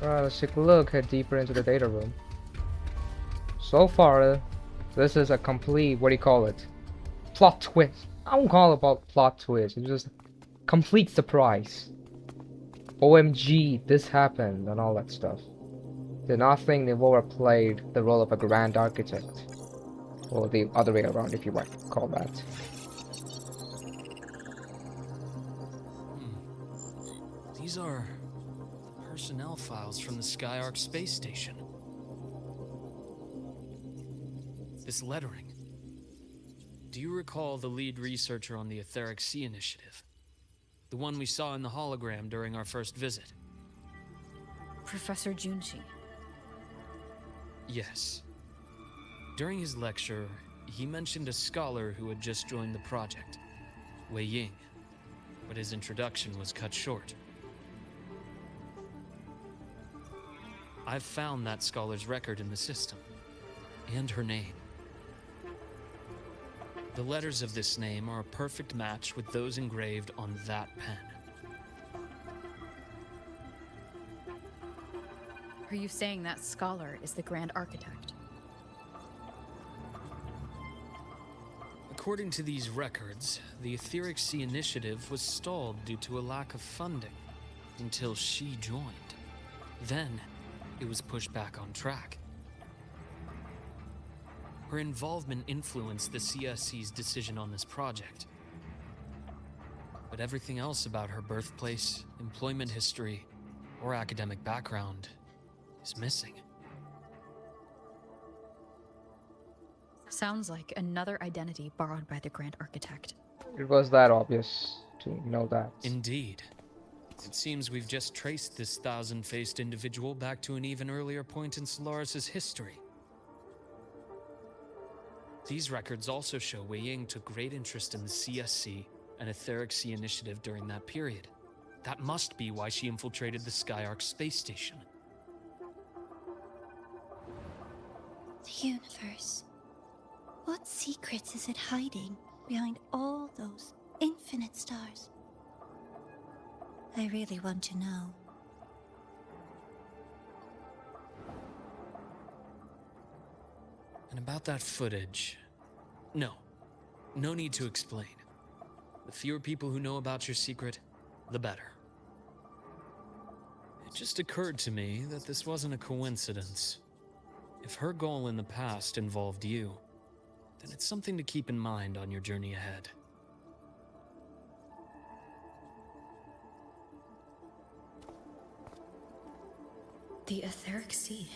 Let's take a look deeper into the data room. So far, this is a complete, what do you call it? Plot twist. I won't call it about plot twist. It's just complete surprise. OMG, this happened and all that stuff. Did not think Nivora played the role of a grand architect. Or the other way around, if you might call that. These are personnel files from the Skyark space station. This lettering. Do you recall the lead researcher on the Etheric Sea Initiative? The one we saw in the hologram during our first visit? Professor Junshi. Yes. During his lecture, he mentioned a scholar who had just joined the project, Wei Ying, but his introduction was cut short. I've found that scholar's record in the system, and her name. The letters of this name are a perfect match with those engraved on that pen. Are you saying that scholar is the Grand Architect? According to these records, the Etheric Sea Initiative was stalled due to a lack of funding until she joined. Then, it was pushed back on track. Her involvement influenced the CSC's decision on this project. But everything else about her birthplace, employment history, or academic background is missing. Sounds like another identity borrowed by the Grand Architect. It was that obvious to know that. Indeed. It seems we've just traced this thousand-faced individual back to an even earlier point in Solaris' history. These records also show Wei Ying took great interest in the CSC and Etheric Sea Initiative during that period. That must be why she infiltrated the Skyark space station. The universe. What secrets is it hiding behind all those infinite stars? I really want to know. And about that footage... No need to explain. The fewer people who know about your secret, the better. It just occurred to me that this wasn't a coincidence. If her goal in the past involved you, then it's something to keep in mind on your journey ahead. The Etheric Sea.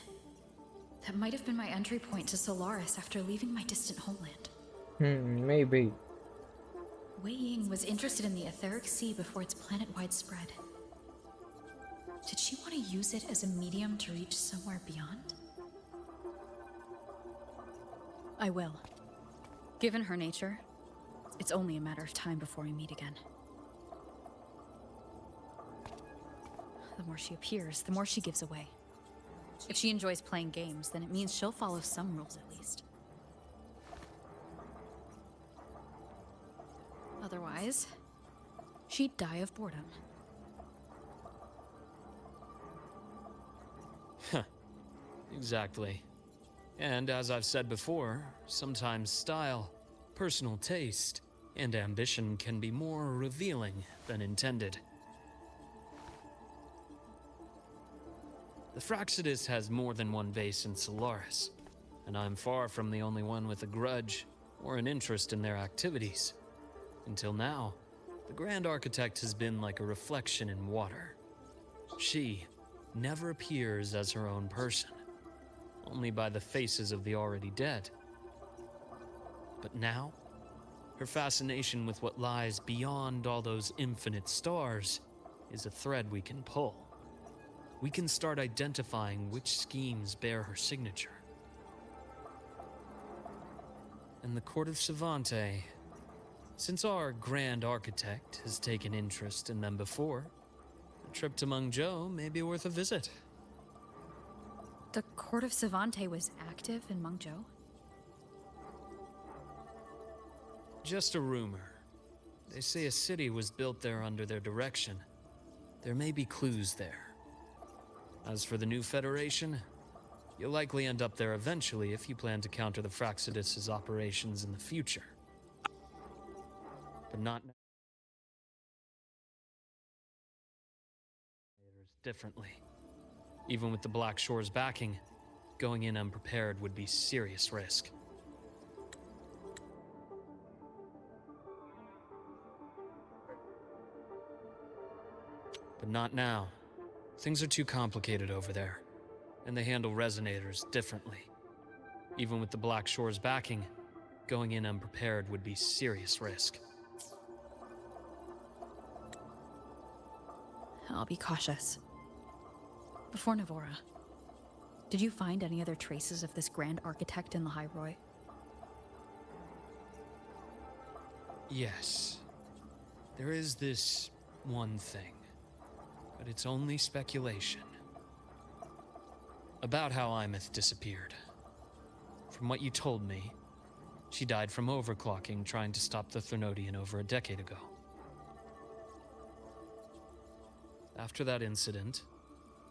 That might have been my entry point to Solaris after leaving my distant homeland. Maybe. Wei Ying was interested in the Etheric Sea before its planet-wide spread. Did she want to use it as a medium to reach somewhere beyond? I will. Given her nature, it's only a matter of time before we meet again. The more she appears, the more she gives away. If she enjoys playing games, then it means she'll follow some rules at least. Otherwise, she'd die of boredom. Exactly. And as I've said before, sometimes style, personal taste, and ambition can be more revealing than intended. The Fraxidus has more than one base in Solaris, and I'm far from the only one with a grudge or an interest in their activities. Until now, the Grand Architect has been like a reflection in water. She never appears as her own person, only by the faces of the already dead. But now, her fascination with what lies beyond all those infinite stars is a thread we can pull. We can start identifying which schemes bear her signature. And the Court of Savante, since our Grand Architect has taken interest in them before, a trip to Mengzhou may be worth a visit. The Court of Savante was active in Mengzhou? Just a rumor. They say a city was built there under their direction. There may be clues there. As for the new Federation, you'll likely end up there eventually if you plan to counter the Fraxidus' operations in the future. But not differently. Even with the Black Shore's backing, going in unprepared would be serious risk. But not now. Things are too complicated over there, and they handle resonators differently. Even with the Black Shore's backing, going in unprepared would be serious risk. I'll be cautious. Before Nivora, did you find any other traces of this Grand Architect in the High Roy? Yes. There is this one thing, but it's only speculation. About how Imeth disappeared. From what you told me, she died from overclocking trying to stop the Thermodian over a decade ago. After that incident,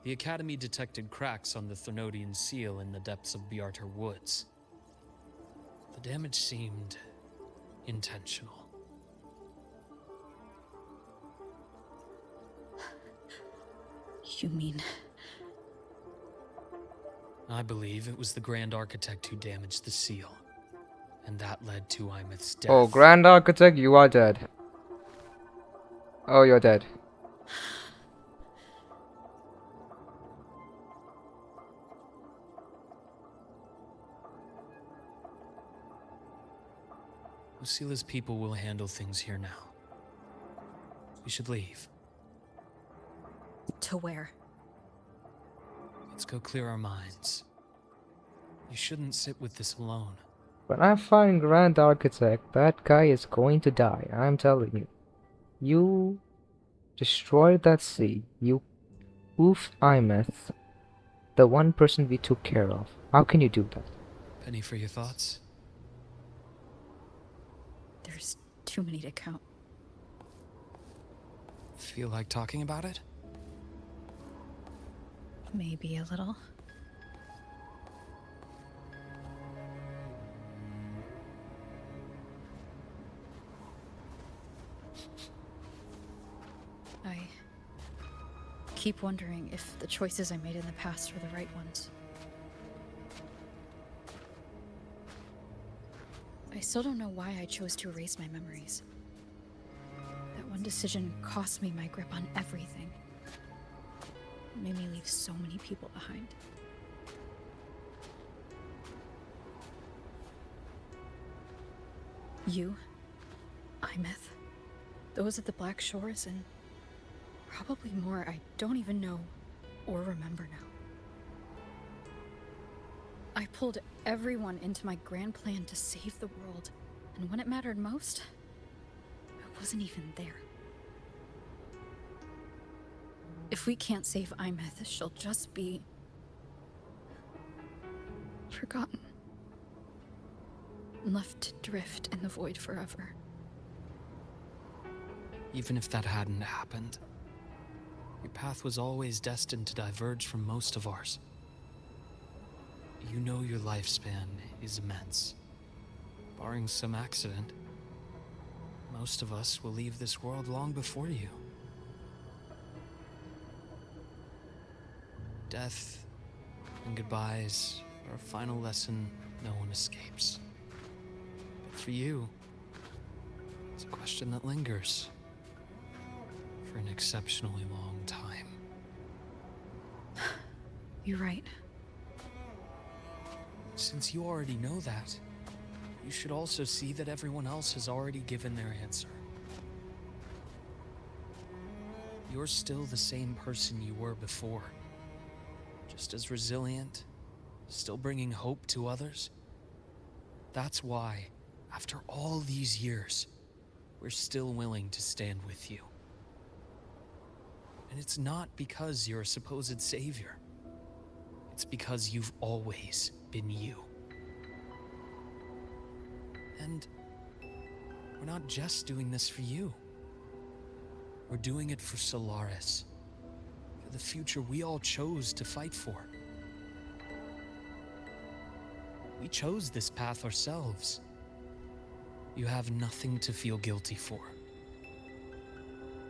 the Academy detected cracks on the Thermodian seal in the depths of Biarter Woods. The damage seemed intentional. You mean... I believe it was the Grand Architect who damaged the seal, and that led to Imeth's death. Oh, Grand Architect, you are dead. Oh, you're dead. Lucila's people will handle things here now. We should leave. To where? Let's go clear our minds. You shouldn't sit with this alone. When I find Grand Architect, that guy is going to die, I'm telling you. You destroyed that sea. You oofed Imeth, the one person we took care of. How can you do that? Penny for your thoughts? There's too many to count. Feel like talking about it? Maybe a little. I keep wondering if the choices I made in the past were the right ones. I still don't know why I chose to erase my memories. That one decision cost me my grip on everything. It made me leave so many people behind. You, Imeth, those at the Black Shores, and probably more I don't even know or remember now. I pulled everyone into my grand plan to save the world, and when it mattered most, I wasn't even there. If we can't save Imeth, she'll just be... forgotten. Left to drift in the void forever. Even if that hadn't happened, your path was always destined to diverge from most of ours. You know your lifespan is immense. Barring some accident, most of us will leave this world long before you. Death and goodbyes are a final lesson no one escapes. But for you, it's a question that lingers for an exceptionally long time. You're right. Since you already know that, you should also see that everyone else has already given their answer. You're still the same person you were before. Just as resilient, still bringing hope to others. That's why, after all these years, we're still willing to stand with you. And it's not because you're a supposed savior. It's because you've always been you. And we're not just doing this for you. We're doing it for Solaris, for the future we all chose to fight for. We chose this path ourselves. You have nothing to feel guilty for.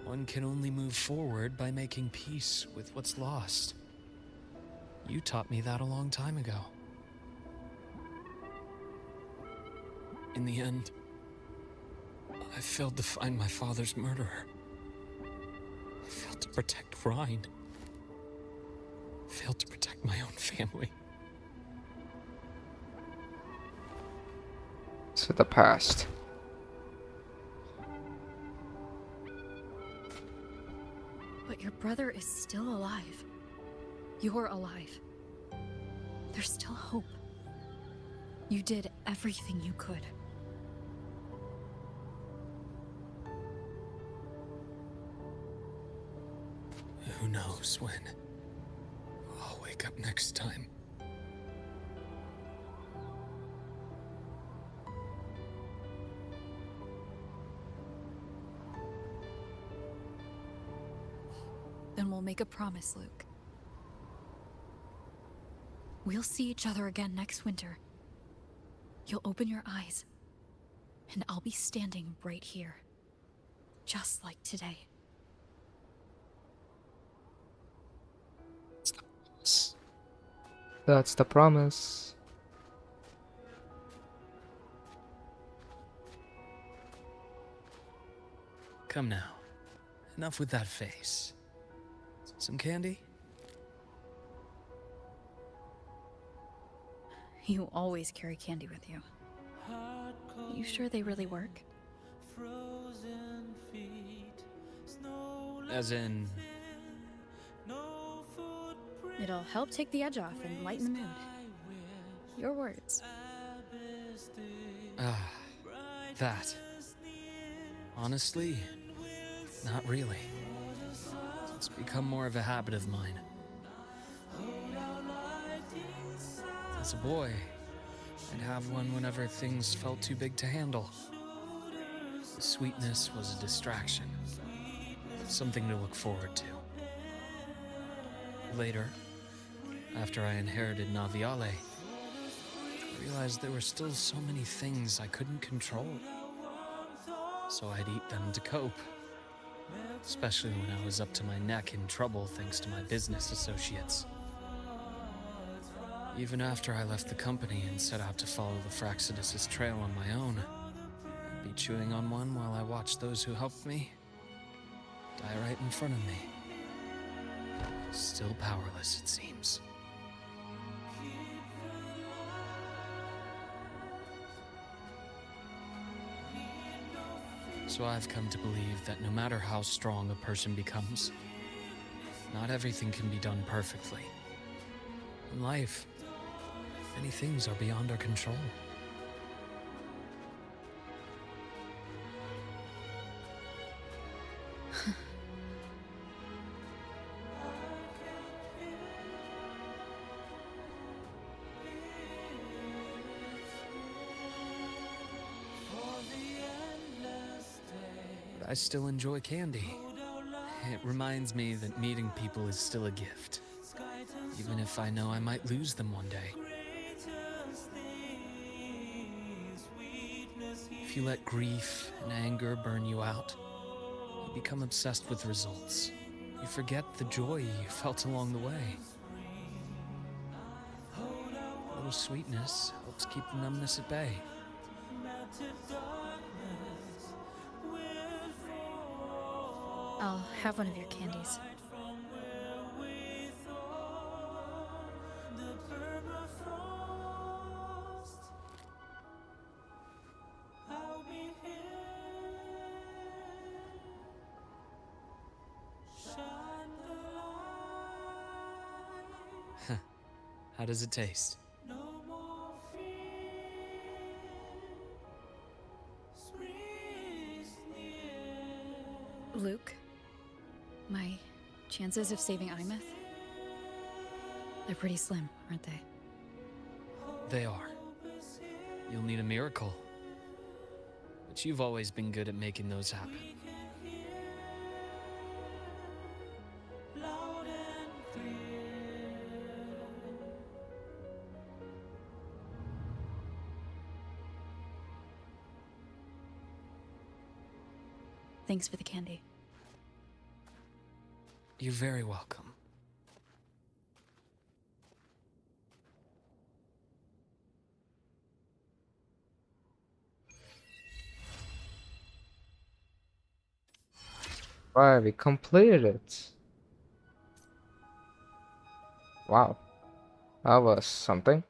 One can only move forward by making peace with what's lost. You taught me that a long time ago. In the end, I failed to find my father's murderer. I failed to protect Rhine. I failed to protect my own family. To the past. But your brother is still alive. You're alive. There's still hope. You did everything you could. Who knows when I'll wake up next time. Then we'll make a promise, Luke. We'll see each other again next winter. You'll open your eyes, and I'll be standing right here. Just like today. That's the promise. Come now. Enough with that face. Some candy? You always carry candy with you. You sure they really work? As in... It'll help take the edge off and lighten the mood. Your words. That. Honestly, not really. It's become more of a habit of mine. As a boy, I'd have one whenever things felt too big to handle. The sweetness was a distraction. Something to look forward to. Later, after I inherited Naviale, I realized there were still so many things I couldn't control. So I'd eat them to cope. Especially when I was up to my neck in trouble thanks to my business associates. Even after I left the company and set out to follow the Fraxidus' trail on my own, I'd be chewing on one while I watched those who helped me die right in front of me. Still powerless, it seems. So I've come to believe that no matter how strong a person becomes, not everything can be done perfectly. In life, many things are beyond our control. But I still enjoy candy. It reminds me that meeting people is still a gift, even if I know I might lose them one day. If you let grief and anger burn you out, you become obsessed with results. You forget the joy you felt along the way. A little sweetness helps keep the numbness at bay. I'll have one of your candies. How does it taste? Luke, my chances of saving Imeth? They're pretty slim, aren't they? They are. You'll need a miracle. But you've always been good at making those happen. Thanks for the candy. You're very welcome. Right, we completed it. Wow. That was something.